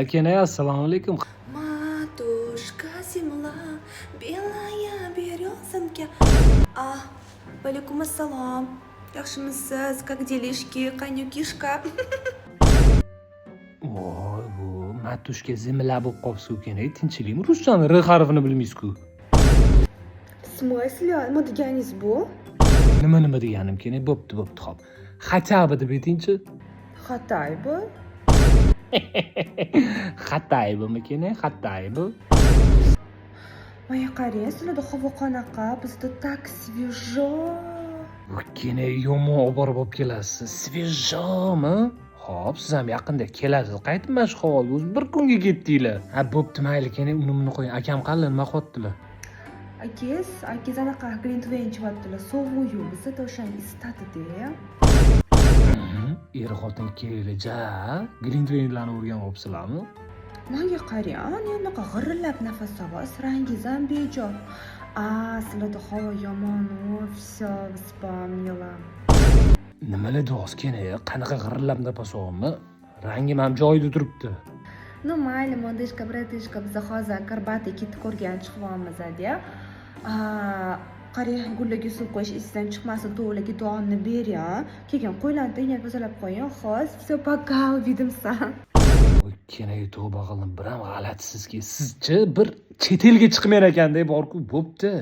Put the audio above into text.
Kenay, assalomu alaykum. Матушка земля, белая березонька. Валикум ассалам. Yaxshimisiz? Как делишки, конюкишка? Voy, bu matushka zimla bo'lib qolibsiz Kenay. Tinchlikmi? Ruschani R harfini bilmaysiz-ku. В смысле? Nima deganingiz bu? Nima deganim Kenay? Bo'pti, xo'p. Xataba deb aytingchi. Xataybi? Xataybimi Kenay? Xataybi. Mana qarang, sizlarda havo qanaqa? Bizda так свежо. Kenay yomon oborib olib kelasiz. Svejomi? Xo'p, siz ham yaqinda kelasiz. Qaytib mashq havoga o'zi bir kunga ketdinglar. Ha, bo'pti, mayli Kenay, uni qo'ying. Akam qalin nima qilyaptilar? Akangiz anaqa glintveyn ichyaptilar. Sovuyu, bizda o'shani isitadi-da. Er-xotin kelija, glintveynlarni o'rganyapsizlarmi? Menga qarang, anaqa g'irillab nafas olish, rangingiz ham bejo. Sizlarda havo yomon, всё, вспомнила. Nimalar deyapsiz Kenay? Qanaqa g'irillab nafas olmi? Rangim ham joyida turibdi. Ну, mayli, mondishka, bratishka, biz hozir Karbatga ketib ko'rgan chiqyapmiz-da. Qarang, gullarga suv qo'yish esdan chiqmasin, to'g'riga duoni bering. Keyin qo'ylarni tayyor tozalab qo'ying, xo'sh. Всё, пока, увидимся. Voy Kenay, tavba qildim, bir ham g'alatisizki. Sizchi bir chet elga chiqmagan ekanda, borku, bo'pti.